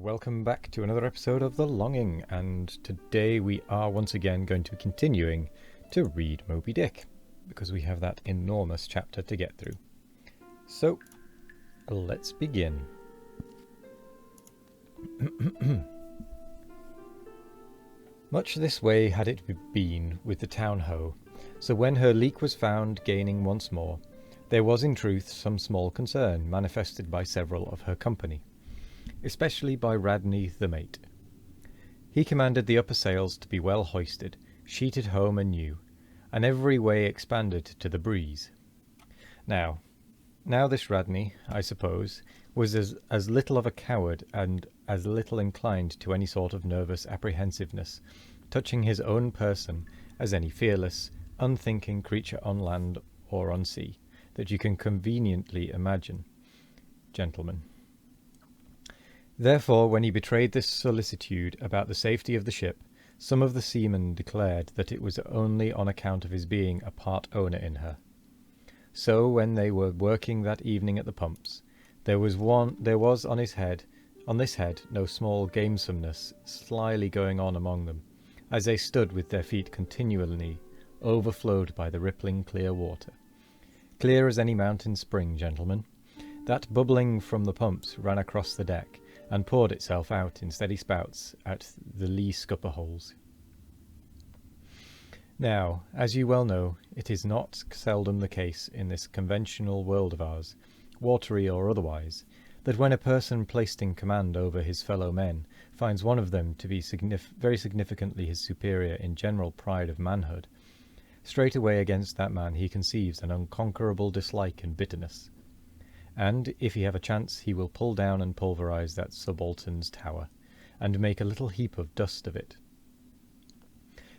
Welcome back to another episode of The Longing, and today we are once again going to be continuing to read Moby Dick, because we have that enormous chapter to get through. So, let's begin. Much this way had it been with the town-ho, so when her leak was found gaining once more, there was in truth some small concern manifested by several of her company, especially by Radney the mate. He commanded the upper sails to be well hoisted, sheeted home anew, and every way expanded to the breeze. Now this Radney, I suppose, was as little of a coward and as little inclined to any sort of nervous apprehensiveness touching his own person as any fearless, unthinking creature on land or on sea, that you can conveniently imagine, gentlemen. Therefore, when he betrayed this solicitude about the safety of the ship, some of the seamen declared that it was only on account of his being a part owner in her. So, when they were working that evening at the pumps, there was on this head no small gamesomeness slyly going on among them, as they stood with their feet continually overflowed by the rippling clear water. Clear as any mountain spring, gentlemen. That bubbling from the pumps ran across the deck, and poured itself out in steady spouts at the lee scupper holes. Now, as you well know, it is not seldom the case in this conventional world of ours, watery or otherwise, that when a person placed in command over his fellow men finds one of them to be very significantly his superior in general pride of manhood, straightway against that man he conceives an unconquerable dislike and bitterness. And, if he have a chance, he will pull down and pulverize that subaltern's tower, and make a little heap of dust of it.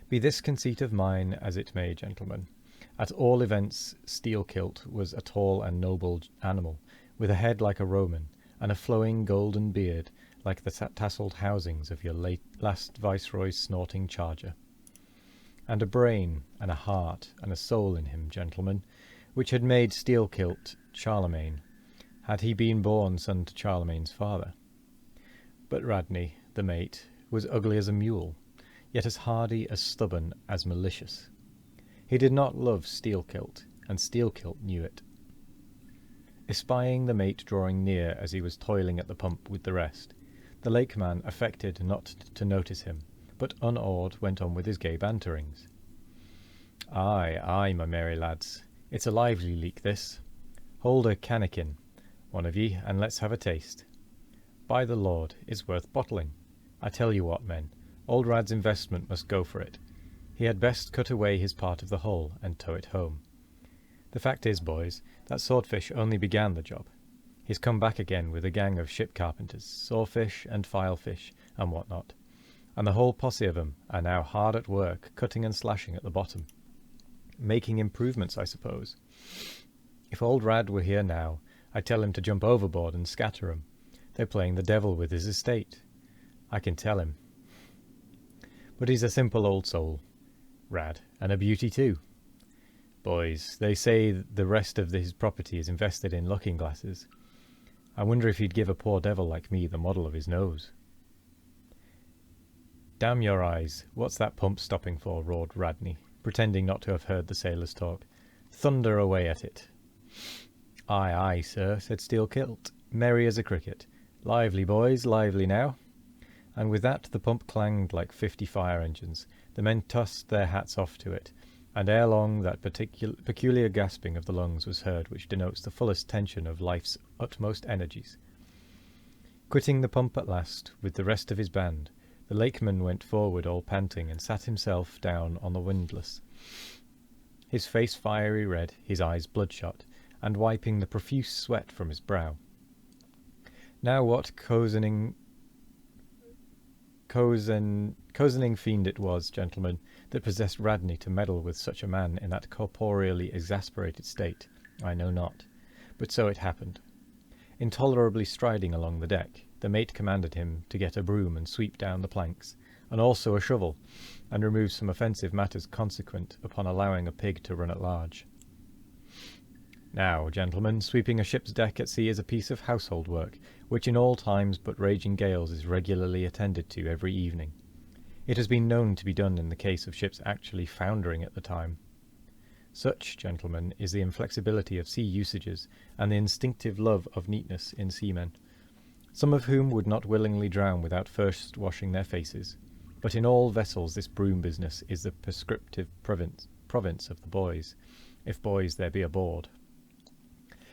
Be this conceit of mine as it may, gentlemen, at all events Steelkilt was a tall and noble animal, with a head like a Roman, and a flowing golden beard like the tasselled housings of your last viceroy's snorting charger, and a brain, and a heart, and a soul in him, gentlemen, which had made Steelkilt Charlemagne, had he been born son to Charlemagne's father. But Radney, the mate, was ugly as a mule, yet as hardy, as stubborn, as malicious. He did not love Steelkilt, and Steelkilt knew it. Espying the mate drawing near as he was toiling at the pump with the rest, the lakeman affected not to notice him, but unawed went on with his gay banterings. Ay, ay, my merry lads, it's a lively leak this. Hold a cannikin, one of ye, and let's have a taste. By the Lord, it's worth bottling. I tell you what, men, old Rad's investment must go for it. He had best cut away his part of the hull and tow it home. The fact is, boys, that Swordfish only began the job. He's come back again with a gang of ship carpenters, sawfish and filefish, and what not, and the whole posse of 'em are now hard at work, cutting and slashing at the bottom. Making improvements, I suppose. If old Rad were here now, I'd tell him to jump overboard and scatter 'em. They're playing the devil with his estate. I can tell him. But he's a simple old soul, Rad, and a beauty too. Boys, they say the rest of his property is invested in looking-glasses. I wonder if he'd give a poor devil like me the model of his nose. Damn your eyes, what's that pump stopping for? Roared Radney, pretending not to have heard the sailors talk. Thunder away at it. Aye, aye, sir, said Steelkilt, merry as a cricket. Lively, boys, lively now. And with that the pump clanged like 50 fire engines. The men tossed their hats off to it, and ere long that peculiar gasping of the lungs was heard which denotes the fullest tension of life's utmost energies. Quitting the pump at last, with the rest of his band, the lakeman went forward all panting, and sat himself down on the windlass, his face fiery red, his eyes bloodshot, and wiping the profuse sweat from his brow. Now what cozening fiend it was, gentlemen, that possessed Radney to meddle with such a man in that corporeally exasperated state, I know not, but so it happened. Intolerably striding along the deck, the mate commanded him to get a broom and sweep down the planks, and also a shovel, and remove some offensive matters consequent upon allowing a pig to run at large. Now, gentlemen, sweeping a ship's deck at sea is a piece of household work, which in all times but raging gales is regularly attended to every evening. It has been known to be done in the case of ships actually foundering at the time. Such, gentlemen, is the inflexibility of sea usages, and the instinctive love of neatness in seamen, some of whom would not willingly drown without first washing their faces. But in all vessels this broom business is the prescriptive province of the boys, if boys there be aboard.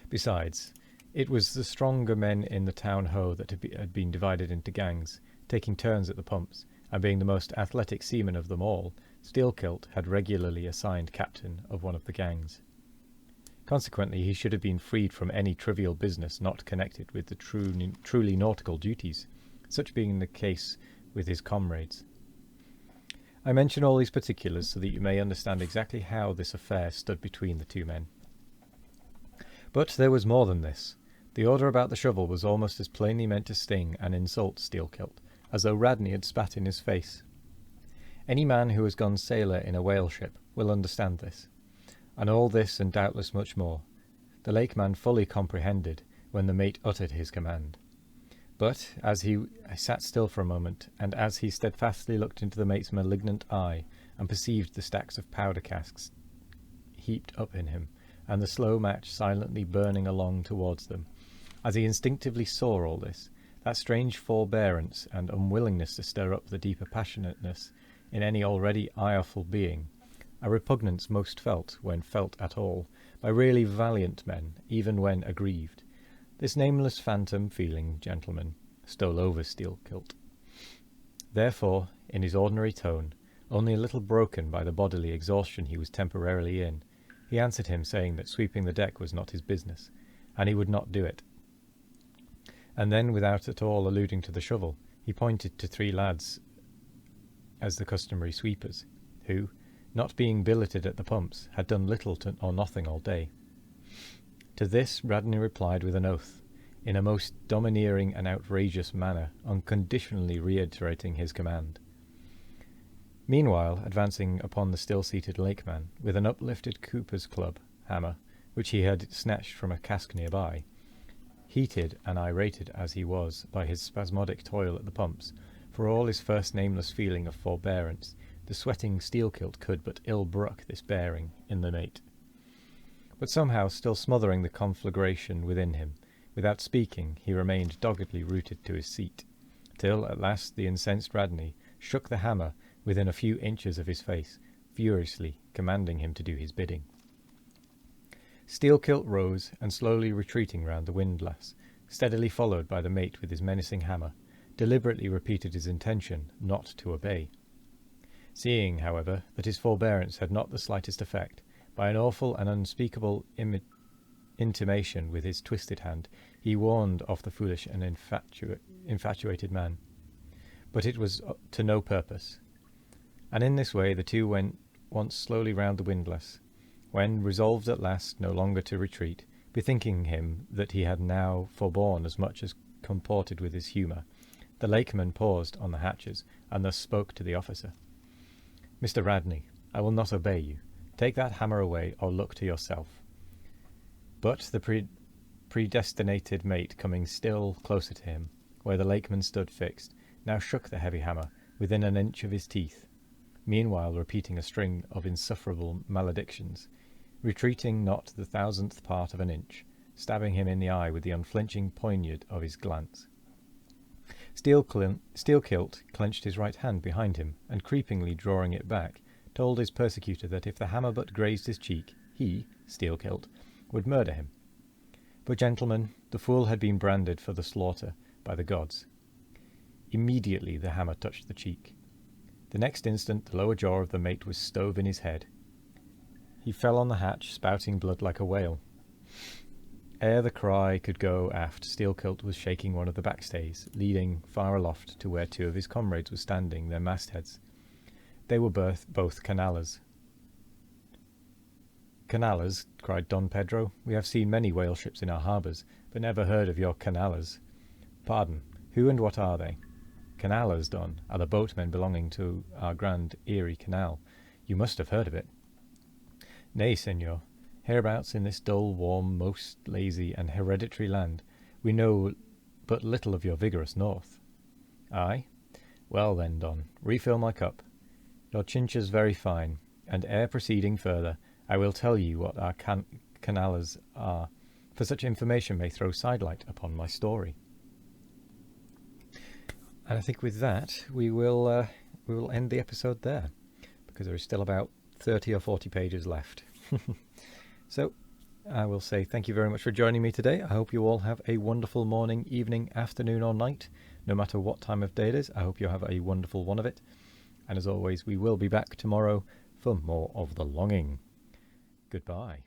Besides, it was the stronger men in the town-ho that had been divided into gangs, taking turns at the pumps, and being the most athletic seaman of them all, Steelkilt had regularly assigned captain of one of the gangs. Consequently, he should have been freed from any trivial business not connected with the truly nautical duties, such being the case with his comrades. I mention all these particulars so that you may understand exactly how this affair stood between the two men. But there was more than this. The order about the shovel was almost as plainly meant to sting and insult Steelkilt, as though Radney had spat in his face. Any man who has gone sailor in a whale ship will understand this, and all this and doubtless much more, the lakeman fully comprehended when the mate uttered his command. But as he sat still for a moment, and as he steadfastly looked into the mate's malignant eye, and perceived the stacks of powder casks heaped up in him, and the slow match silently burning along towards them, as he instinctively saw all this, that strange forbearance and unwillingness to stir up the deeper passionateness in any already ireful being, a repugnance most felt, when felt at all, by really valiant men, even when aggrieved. This nameless phantom feeling, gentlemen, stole over Steelkilt. Therefore, in his ordinary tone, only a little broken by the bodily exhaustion he was temporarily in, he answered him, saying that sweeping the deck was not his business, and he would not do it. And then, without at all alluding to the shovel, he pointed to 3 lads as the customary sweepers, who, not being billeted at the pumps, had done little or nothing all day. To this Radney replied with an oath, in a most domineering and outrageous manner, unconditionally reiterating his command. Meanwhile, advancing upon the still-seated lakeman, with an uplifted cooper's club hammer, which he had snatched from a cask nearby, heated and irated as he was by his spasmodic toil at the pumps, for all his first nameless feeling of forbearance, the sweating Steelkilt could but ill brook this bearing in the mate. But somehow, still smothering the conflagration within him, without speaking, he remained doggedly rooted to his seat, till at last the incensed Radney shook the hammer within a few inches of his face, furiously commanding him to do his bidding. Steelkilt rose, and slowly retreating round the windlass, steadily followed by the mate with his menacing hammer, deliberately repeated his intention not to obey. Seeing, however, that his forbearance had not the slightest effect, by an awful and unspeakable intimation with his twisted hand, he warned off the foolish and infatuated man. But it was to no purpose, and in this way the two went once slowly round the windlass, when, resolved at last no longer to retreat, bethinking him that he had now forborne as much as comported with his humour, the lakeman paused on the hatches, and thus spoke to the officer. "Mr. Radney, I will not obey you. Take that hammer away, or look to yourself." But the predestinated mate, coming still closer to him, where the lakeman stood fixed, now shook the heavy hammer within an inch of his teeth, meanwhile repeating a string of insufferable maledictions, retreating not the 1,000th part of an inch, stabbing him in the eye with the unflinching poniard of his glance. Steelkilt clenched his right hand behind him, and creepingly drawing it back, told his persecutor that if the hammer but grazed his cheek, he, Steelkilt, would murder him. But, gentlemen, the fool had been branded for the slaughter by the gods. Immediately the hammer touched the cheek. The next instant the lower jaw of the mate was stove in his head. He fell on the hatch, spouting blood like a whale. Ere the cry could go aft, Steelkilt was shaking one of the backstays, leading far aloft to where 2 of his comrades were standing, their mastheads. They were both canallers. "Canallers," cried Don Pedro. "We have seen many whale ships in our harbours, but never heard of your canallers. Pardon, who and what are they?" "Canallers, Don, are the boatmen belonging to our grand Erie Canal. You must have heard of it." "Nay, senor. Hereabouts in this dull, warm, most lazy and hereditary land, we know but little of your vigorous north. Aye? Well then, Don, refill my cup. Your chincha's very fine, and ere proceeding further, I will tell you what our canales are, for such information may throw sidelight upon my story. And I think with that, we will end the episode there, because there is still about 30 or 40 pages left. So, I will say thank you very much for joining me today. I hope you all have a wonderful morning, evening, afternoon or night. No matter what time of day it is, I hope you have a wonderful one of it. And as always, we will be back tomorrow for more of The Longing. Goodbye.